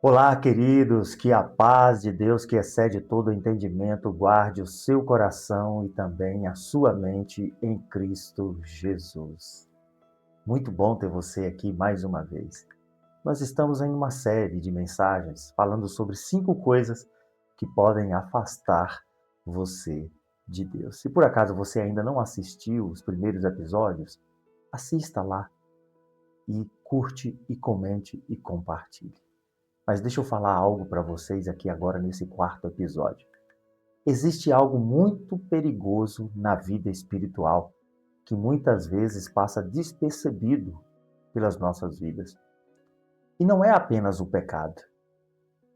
Olá, queridos, que a paz de Deus, que excede todo o entendimento, guarde o seu coração e também a sua mente em Cristo Jesus. Muito bom ter você aqui mais uma vez. Nós estamos em uma série de mensagens falando sobre 5 coisas que podem afastar você de Deus. Se por acaso você ainda não assistiu os primeiros episódios, assista lá e curte e comente e compartilhe. Mas deixa eu falar algo para vocês aqui agora nesse quarto episódio. Existe algo muito perigoso na vida espiritual que muitas vezes passa despercebido pelas nossas vidas. E não é apenas o pecado,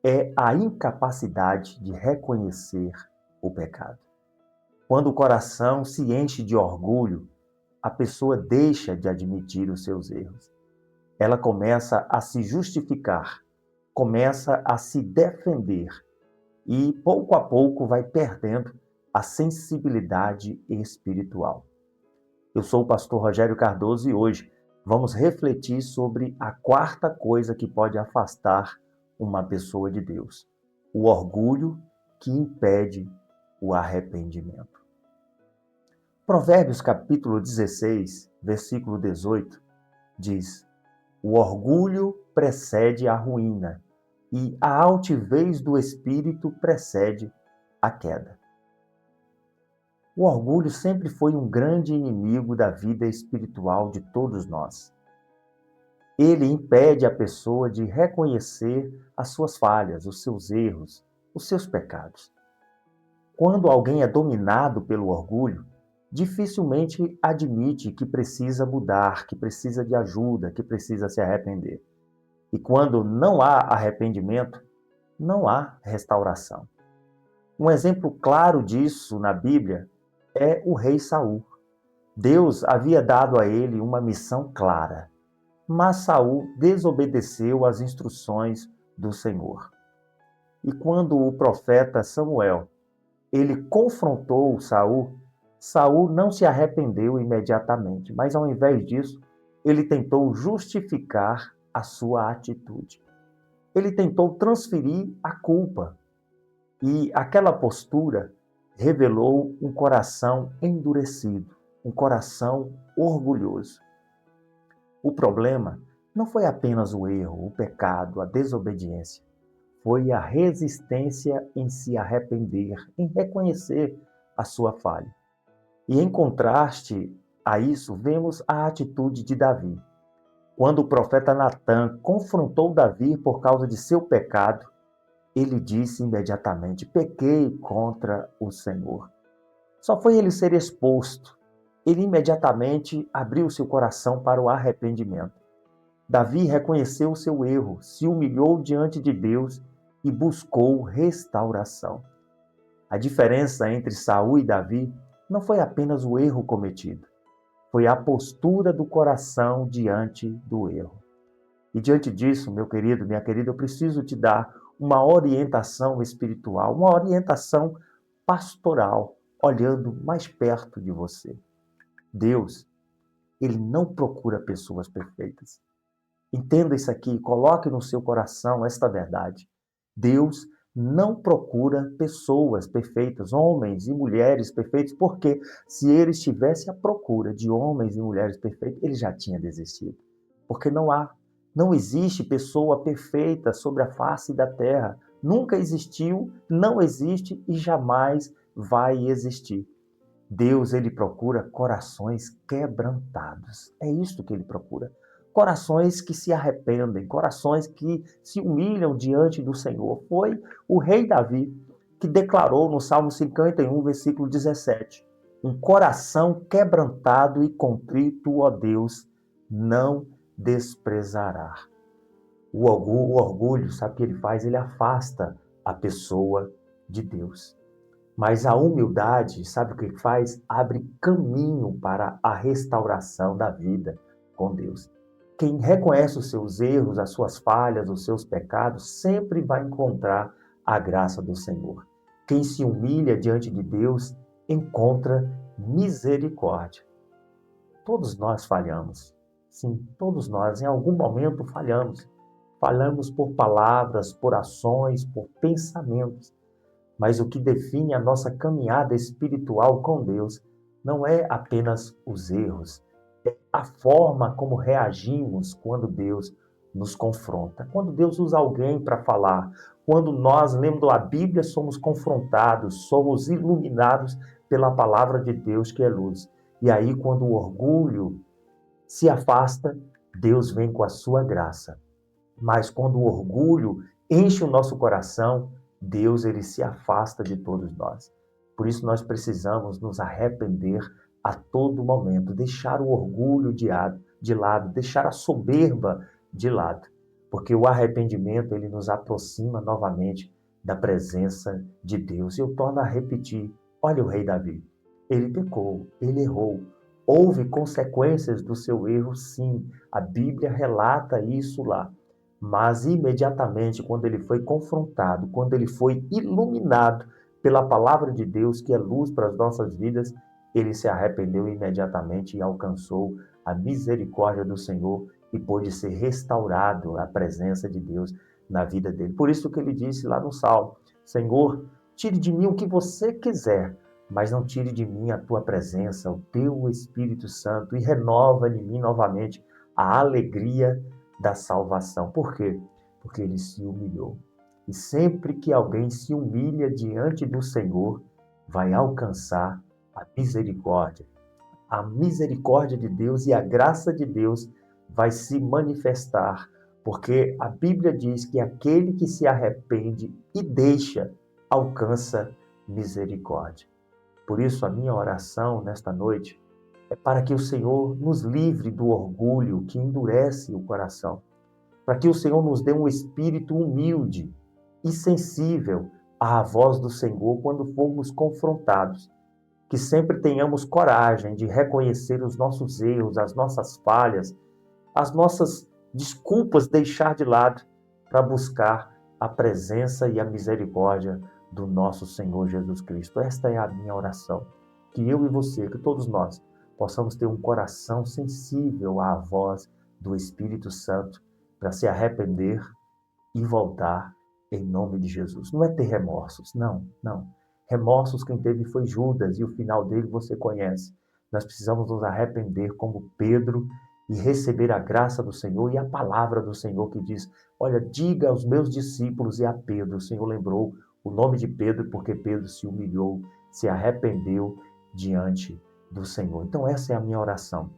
é a incapacidade de reconhecer o pecado. Quando o coração se enche de orgulho, a pessoa deixa de admitir os seus erros. Ela começa a se justificar, começa a se defender e pouco a pouco vai perdendo a sensibilidade espiritual. Eu sou o pastor Rogério Cardoso e hoje vamos refletir sobre a quarta coisa que pode afastar uma pessoa de Deus: o orgulho que impede o arrependimento. Provérbios capítulo 16, versículo 18 diz: o orgulho precede a ruína e a altivez do espírito precede a queda. O orgulho sempre foi um grande inimigo da vida espiritual de todos nós. Ele impede a pessoa de reconhecer as suas falhas, os seus erros, os seus pecados. Quando alguém é dominado pelo orgulho, dificilmente admite que precisa mudar, que precisa de ajuda, que precisa se arrepender. E quando não há arrependimento, não há restauração. Um exemplo claro disso na Bíblia é o rei Saul. Deus havia dado a ele uma missão clara, mas Saul desobedeceu às instruções do Senhor. E quando o profeta Samuel, ele confrontou Saul, Saul não se arrependeu imediatamente, mas ao invés disso, ele tentou justificar a sua atitude. Ele tentou transferir a culpa. E aquela postura revelou um coração endurecido, um coração orgulhoso. O problema não foi apenas o erro, o pecado, a desobediência. Foi a resistência em se arrepender, em reconhecer a sua falha. E em contraste a isso, vemos a atitude de Davi. Quando o profeta Natã confrontou Davi por causa de seu pecado, ele disse imediatamente: pequei contra o Senhor. Só foi ele ser exposto. Ele imediatamente abriu seu coração para o arrependimento. Davi reconheceu o seu erro, se humilhou diante de Deus e buscou restauração. A diferença entre Saul e Davi não foi apenas o erro cometido, foi a postura do coração diante do erro. E diante disso, meu querido, minha querida, eu preciso te dar uma orientação espiritual, uma orientação pastoral, olhando mais perto de você. Deus, ele não procura pessoas perfeitas. Entenda isso aqui, coloque no seu coração esta verdade. Deus não procura pessoas perfeitas, homens e mulheres perfeitos, porque se ele estivesse à procura de homens e mulheres perfeitos, ele já tinha desistido. Porque não existe pessoa perfeita sobre a face da terra. Nunca existiu, não existe e jamais vai existir. Deus, ele procura corações quebrantados. É isto que ele procura. Corações que se arrependem, corações que se humilham diante do Senhor. Foi o rei Davi que declarou no Salmo 51, versículo 17: um coração quebrantado e contrito, ó Deus, não desprezará. O orgulho, sabe o que ele faz? Ele afasta a pessoa de Deus. Mas a humildade, sabe o que faz? Abre caminho para a restauração da vida com Deus. Quem reconhece os seus erros, as suas falhas, os seus pecados, sempre vai encontrar a graça do Senhor. Quem se humilha diante de Deus, encontra misericórdia. Todos nós falhamos. Sim, todos nós, em algum momento, falhamos. falhamos por palavras, por ações, por pensamentos. Mas o que define a nossa caminhada espiritual com Deus não é apenas os erros, é a forma como reagimos quando Deus nos confronta. Quando Deus usa alguém para falar, quando nós, lendo a Bíblia, somos confrontados, somos iluminados pela palavra de Deus que é luz. E aí, quando o orgulho se afasta, Deus vem com a sua graça. Mas quando o orgulho enche o nosso coração, Deus ele se afasta de todos nós. Por isso nós precisamos nos arrepender a todo momento, deixar o orgulho de lado, deixar a soberba de lado, porque o arrependimento ele nos aproxima novamente da presença de Deus. E eu torno a repetir, olha o rei Davi, ele pecou, ele errou, houve consequências do seu erro, sim, a Bíblia relata isso lá. Mas imediatamente, quando ele foi confrontado, quando ele foi iluminado pela palavra de Deus, que é luz para as nossas vidas, ele se arrependeu imediatamente e alcançou a misericórdia do Senhor e pôde ser restaurado à presença de Deus na vida dele. Por isso que ele disse lá no Salmo: Senhor, tire de mim o que você quiser, mas não tire de mim a tua presença, o teu Espírito Santo, e renova em mim novamente a alegria da salvação. Por quê? Porque ele se humilhou. E sempre que alguém se humilha diante do Senhor, vai alcançar a misericórdia. A misericórdia de Deus e a graça de Deus vai se manifestar, porque a Bíblia diz que aquele que se arrepende e deixa, alcança misericórdia. Por isso, a minha oração nesta noite é para que o Senhor nos livre do orgulho que endurece o coração, para que o Senhor nos dê um espírito humilde e sensível à voz do Senhor quando formos confrontados, que sempre tenhamos coragem de reconhecer os nossos erros, as nossas falhas, as nossas desculpas deixar de lado para buscar a presença e a misericórdia do nosso Senhor Jesus Cristo. Esta é a minha oração, que eu e você, que todos nós, possamos ter um coração sensível à voz do Espírito Santo para se arrepender e voltar em nome de Jesus. Não é ter remorsos, não, não. Remorsos quem teve foi Judas e o final dele você conhece. Nós precisamos nos arrepender como Pedro e receber a graça do Senhor e a palavra do Senhor que diz: olha, diga aos meus discípulos e a Pedro. O Senhor lembrou o nome de Pedro porque Pedro se humilhou, se arrependeu diante do Senhor. Então essa é a minha oração,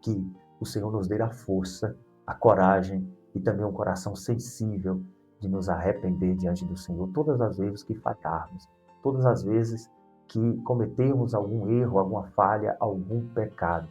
que o Senhor nos dê a força, a coragem e também um coração sensível de nos arrepender diante do Senhor todas as vezes que falharmos, todas as vezes que cometermos algum erro, alguma falha, algum pecado,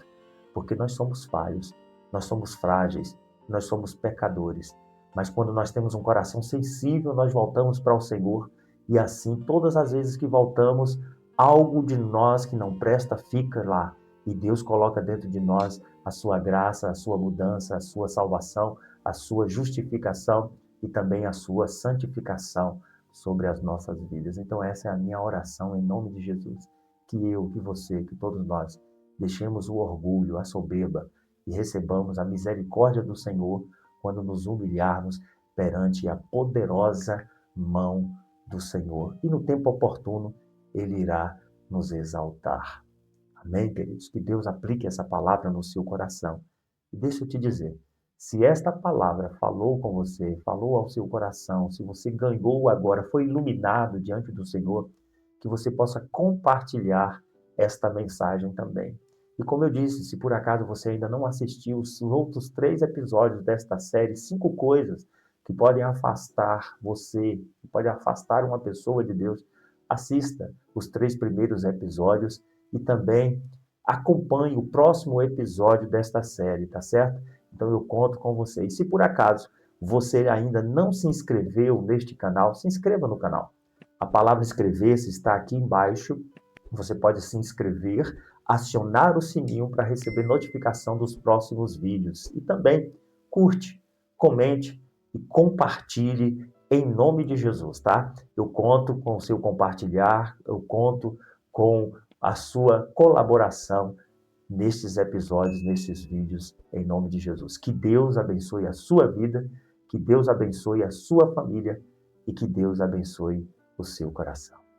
porque nós somos falhos, nós somos frágeis, nós somos pecadores. Mas quando nós temos um coração sensível, nós voltamos para o Senhor e assim, todas as vezes que voltamos, algo de nós que não presta fica lá e Deus coloca dentro de nós a sua graça, a sua mudança, a sua salvação, a sua justificação e também a sua santificação sobre as nossas vidas. Então essa é a minha oração em nome de Jesus, que eu, que você, que todos nós deixemos o orgulho, a soberba e recebamos a misericórdia do Senhor quando nos humilharmos perante a poderosa mão do Senhor. E no tempo oportuno, Ele irá nos exaltar. Amém, queridos? Que Deus aplique essa palavra no seu coração. E deixa eu te dizer, se esta palavra falou com você, falou ao seu coração, se você ganhou agora, foi iluminado diante do Senhor, que você possa compartilhar esta mensagem também. E como eu disse, se por acaso você ainda não assistiu os outros 3 episódios desta série, 5 coisas que podem afastar você, que podem afastar uma pessoa de Deus, assista os 3 primeiros episódios e também acompanhe o próximo episódio desta série, tá certo? Então eu conto com você. E se por acaso você ainda não se inscreveu neste canal, se inscreva no canal. A palavra inscrever-se está aqui embaixo. Você pode se inscrever, acionar o sininho para receber notificação dos próximos vídeos. E também curte, comente e compartilhe em nome de Jesus, tá? Eu conto com o seu compartilhar, eu conto com a sua colaboração nestes episódios, nestes vídeos, em nome de Jesus. Que Deus abençoe a sua vida, Que Deus abençoe a sua família e que Deus abençoe o seu coração.